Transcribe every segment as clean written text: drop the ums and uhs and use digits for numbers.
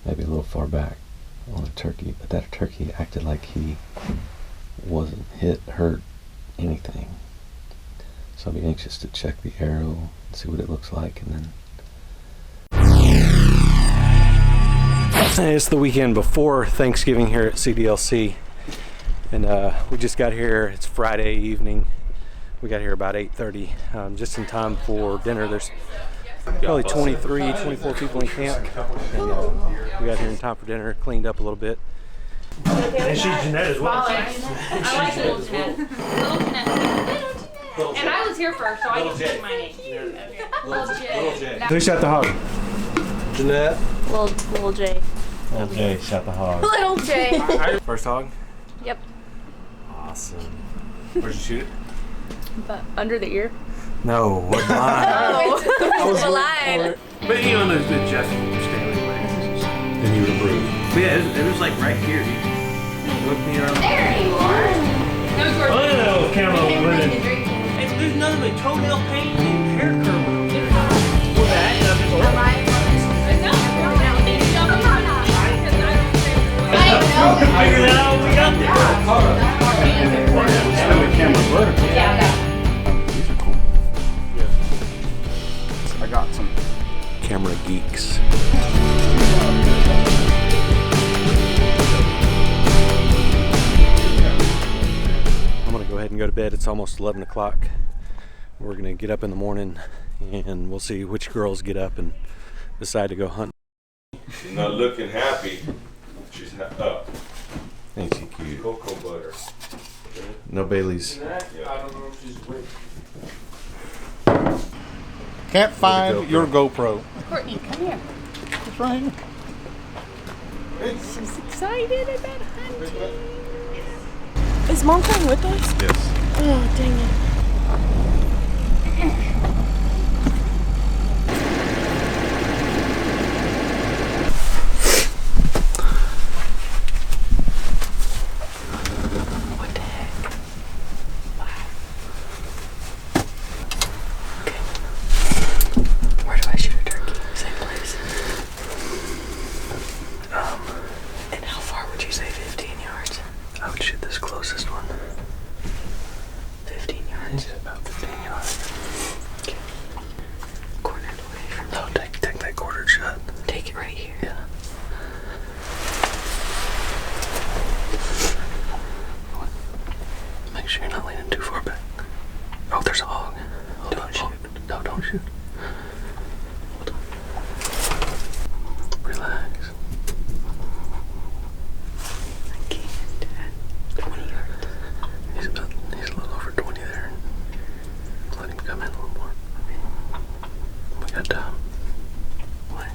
maybe a little far back on a turkey, but that turkey acted like he wasn't hurt, anything. So I'll be anxious to check the arrow and see what it looks like, and then. It's the weekend before Thanksgiving here at CDLC, and we just got here. It's Friday evening. We got here about 8:30, just in time for dinner. There's probably 23, 24 people in camp, and we got here in time for dinner, cleaned up a little bit. And she's Jeanette as well. I like little Jeanette. Little Jeanette. And I was here first, so I can say my name. Little J. Who shot the hog? Jeanette. Little J. Little J shot the hog. Little J. First hog? Yep. Awesome. Where'd you shoot it? But under the ear. No, what line? Oh, it's the line. But you know, the Jeff Stanley way. Then you would approve. But yeah, it was like right here. He looked me around. There you are. Oh, no, camera winning. There's nothing but toenail paint and hair curl. Well, that doesn't work. Figure that out when we got there. These are cool. I got some. Camera geeks. I'm gonna go ahead and go to bed. It's almost 11 o'clock. We're gonna get up in the morning and we'll see which girls get up and decide to go hunt. She's not looking happy. She's up. Ain't she cute? Cocoa butter. No Baileys. I don't know if she's awake. Can't find your GoPro. Courtney, come here. It's right here. She's excited about hunting. Is Mom coming with us? Yes. Oh, dang it. What the heck? Wow. Okay. Where do I shoot a turkey? Same place. And how far would you say? 15 yards? I would shoot this closest one. 15 yards? Yeah, about 15 yards. Okay. Cornered away from No, take that quartered shot. Take it right here. Yeah. Make sure you're not leaning too far back. Oh, there's a hog. Don't shoot. No, don't shoot. Hold on. Relax. I can't, Dad. 20 yards. He's a little over 20 there. Let him come in a little more. We got time. What?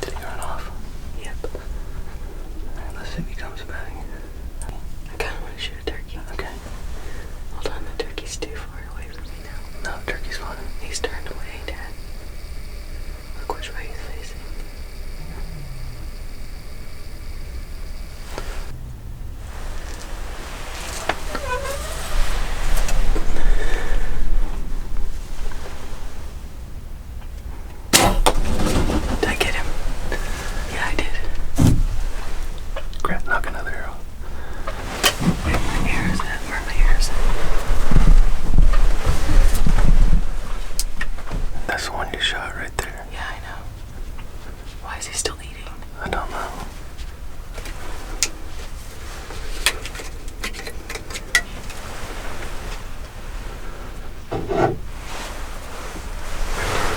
Did he run off? Yep. Alright, let's see if he comes back. I kind of want to shoot a turkey. Okay. Hold on, the turkey's too far away from me now. No, turkey's fine. He's turned away, Dad. Look which way he's facing. Did I get him? Yeah, I did. Knock another arrow. Where my arrows at? Where are my arrows at? That's the one you shot right there. Yeah, I know. Why is he still eating? I don't know.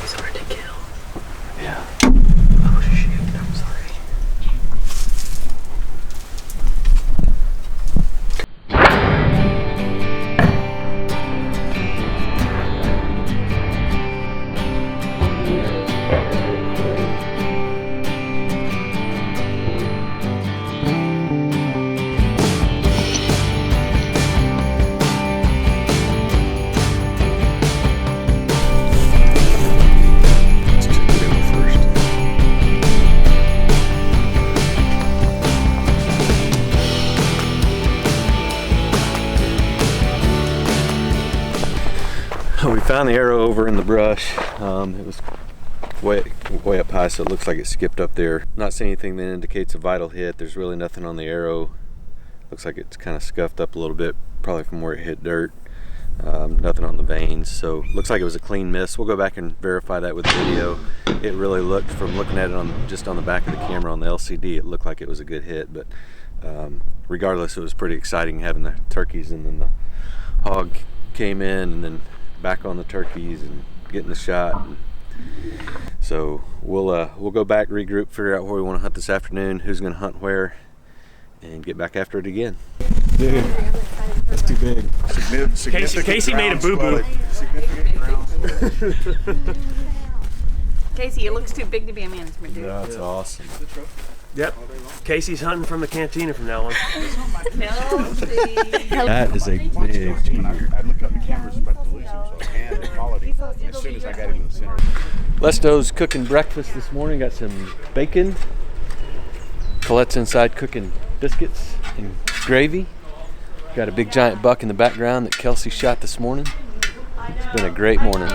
He's hard to kill. Yeah. Oh shoot, I'm sorry. We found the arrow over in the brush. It was way up high, so it looks like it skipped up there. Not seeing anything that indicates a vital hit. There's really nothing on the arrow. Looks like it's kind of scuffed up a little bit, probably from where it hit dirt. Nothing on the vanes, so looks like it was a clean miss. We'll go back and verify that with the video. It really looked, from looking at it just on the back of the camera on the LCD, it looked like it was a good hit. But regardless, it was pretty exciting having the turkeys, and then the hog came in, and then back on the turkeys and getting the shot. So we'll go back, regroup, figure out where we want to hunt this afternoon, who's going to hunt where, and get back after it again. Dude, it's too big. Casey made a boo-boo. Casey, it looks too big to be a management dude. That's awesome. Yep. Casey's hunting from the cantina from now on. That is a big deer. I look up the cameras about to lose him, so I can the quality as soon as I got him in the center. Lesto's cooking breakfast this morning. Got some bacon. Colette's inside cooking biscuits and gravy. Got a big giant buck in the background that Kelsey shot this morning. It's been a great morning.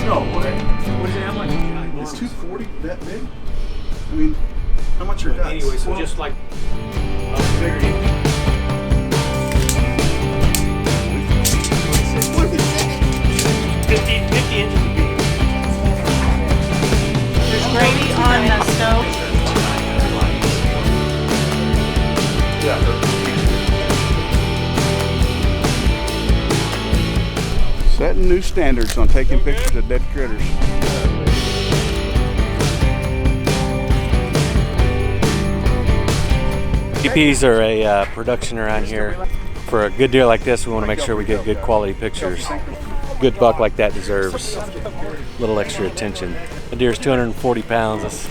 No way. What does it have like? Is 240 that big? I mean, how much are guts? Anyway, so just like bigger. 50 inches of beef. There's gravy on the stove. Setting new standards on taking pictures of dead critters. DPs are a production around here. For a good deer like this, we want to make sure we get good quality pictures. Good buck like that deserves a little extra attention. The deer's 240 pounds. It's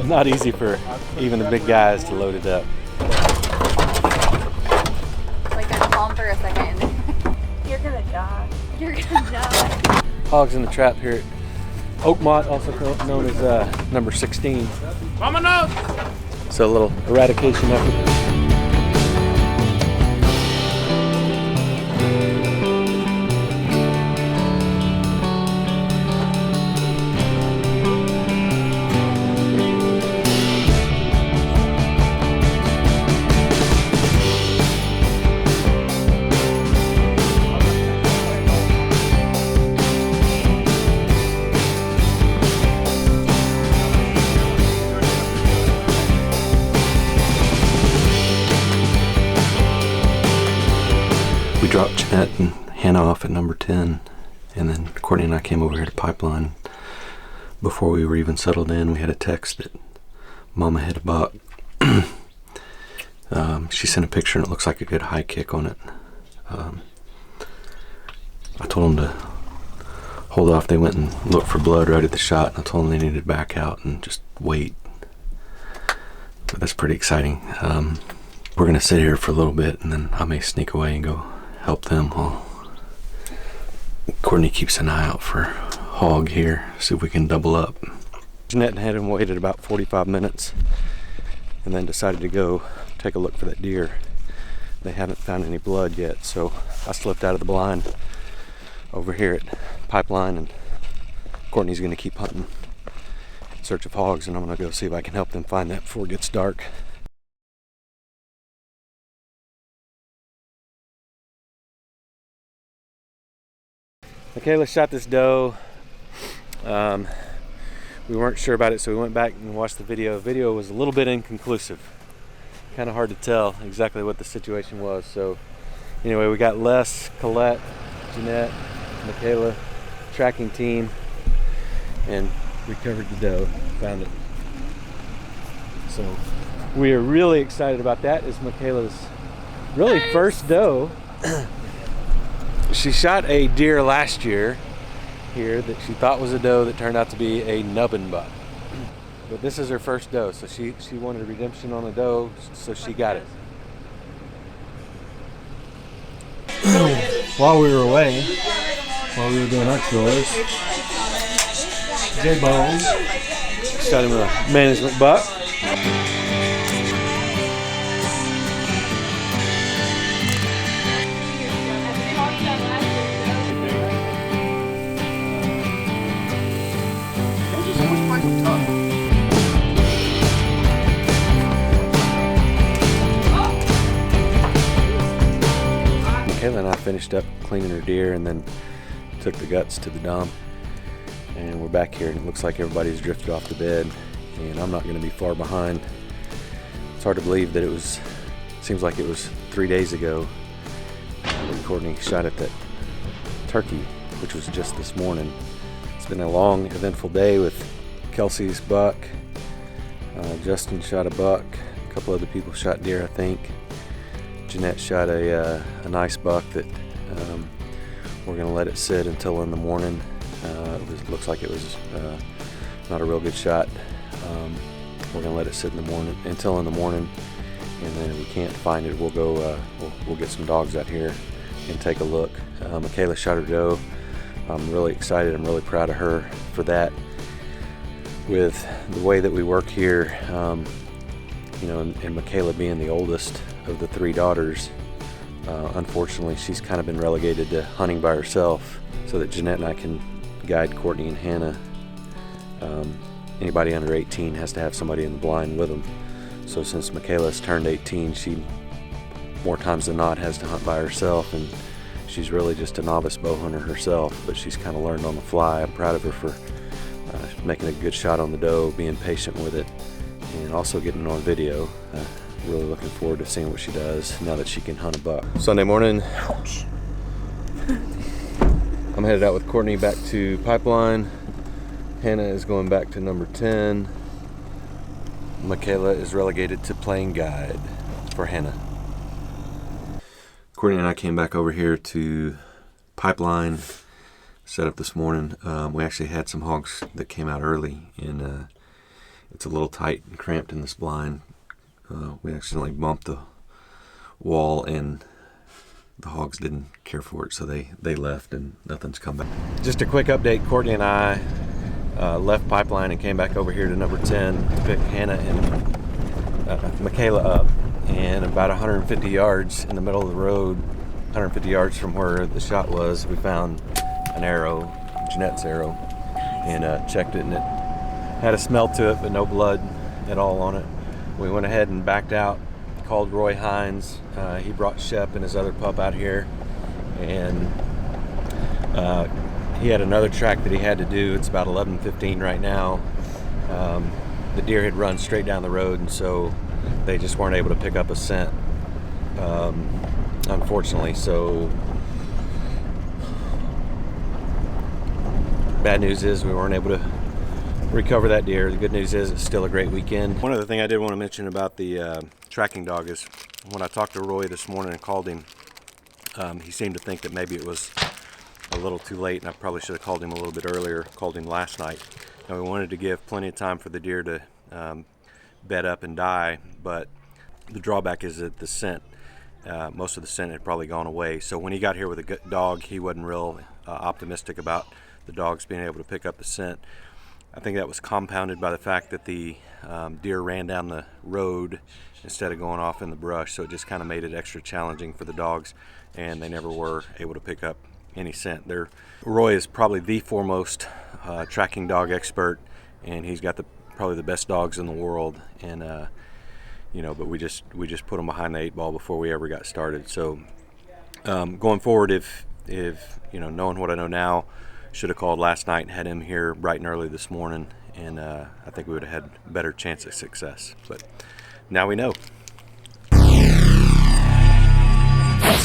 not easy for even the big guys to load it up. Like I'm calm for a second. You're gonna die. You're gonna die. Hogs in the trap here at Oakmont, also known as number 16. Vámonos! So a little eradication effort. We dropped Jeanette and Hannah off at number 10, and then Courtney and I came over here to Pipeline. Before we were even settled in, we had a text that Mama hit a buck. She sent a picture and it looks like a good high kick on it. I told them to hold off. They went and looked for blood right at the shot, and I told them they needed to back out and just wait. But that's pretty exciting. We're gonna sit here for a little bit, and then I may sneak away and go help them while Courtney keeps an eye out for hog here, see if we can double up. Jeanette had him waited about 45 minutes and then decided to go take a look for that deer. They haven't found any blood yet, so I slipped out of the blind over here at Pipeline, and Courtney's gonna keep hunting in search of hogs, and I'm gonna go see if I can help them find that before it gets dark. Michaela shot this doe. We weren't sure about it, so we went back and watched the video. The video was a little bit inconclusive. Kind of hard to tell exactly what the situation was. So anyway, we got Les, Colette, Jeanette, Michaela, tracking team, and recovered the doe, found it. So we are really excited about that. It's Michaela's really first doe. She shot a deer last year here that she thought was a doe that turned out to be a nubbin buck. But this is her first doe, so she wanted redemption on a doe, so she got it. While we were away, while we were doing our chores, J-Bones Shot him a management buck. Michaela and I finished up cleaning her deer and then took the guts to the dump, and we're back here and it looks like everybody's drifted off to bed, and I'm not going to be far behind. It's hard to believe that seems like it was 3 days ago when Courtney shot at that turkey, which was just this morning. It's been a long, eventful day with Kelsey's buck. Justin shot a buck. A couple other people shot deer, I think. Jeanette shot a nice buck that we're going to let it sit until in the morning. Looks like it was not a real good shot. We're going to let it sit until in the morning, and then if we can't find it, we'll go. We'll get some dogs out here and take a look. Michaela shot her doe. I'm really excited. I'm really proud of her for that. With the way that we work here, you know, and Michaela being the oldest of the 3 daughters, unfortunately she's kind of been relegated to hunting by herself, so that Jeanette and I can guide Courtney and Hannah. Anybody under 18 has to have somebody in the blind with them. So since Michaela's turned 18, she more times than not has to hunt by herself, and she's really just a novice bow hunter herself, but she's kind of learned on the fly. I'm proud of her for making a good shot on the doe, being patient with it, and also getting it on video. Really looking forward to seeing what she does now that she can hunt a buck. Sunday morning. I'm headed out with Courtney back to Pipeline. Hannah is going back to number 10. Michaela is relegated to playing guide for Hannah. Courtney and I came back over here to Pipeline, set up this morning. We actually had some hogs that came out early, and it's a little tight and cramped in this blind. We accidentally bumped the wall, and the hogs didn't care for it, so they left and nothing's come back. Just a quick update, Courtney and I left Pipeline and came back over here to number 10 to pick Hannah and Michaela up, and about 150 yards in the middle of the road, 150 yards from where the shot was, we found an arrow, Jeanette's arrow, and checked it, and it had a smell to it but no blood at all on it. We went ahead and backed out, called Roy Hines. He brought Shep and his other pup out here, and he had another track that he had to do. It's about 11:15 right now. The deer had run straight down the road, and so they just weren't able to pick up a scent, unfortunately. So bad news is we weren't able to recover that deer. The good news is it's still a great weekend. One other thing I did want to mention about the tracking dog is when I talked to Roy this morning and called him, he seemed to think that maybe it was a little too late, and I probably should have called him a little bit earlier, called him last night. And we wanted to give plenty of time for the deer to bed up and die, but the drawback is that the scent, most of the scent had probably gone away. So when he got here with a good dog, he wasn't real optimistic about the dogs being able to pick up the scent. I think that was compounded by the fact that the deer ran down the road instead of going off in the brush, so it just kind of made it extra challenging for the dogs, and they never were able to pick up any scent. Roy is probably the foremost tracking dog expert, and he's got probably the best dogs in the world, and you know, but we just put him behind the 8 ball before we ever got started. So going forward, if you know, knowing what I know now, should have called last night and had him here bright and early this morning, and I think we would have had a better chance of success. But now we know.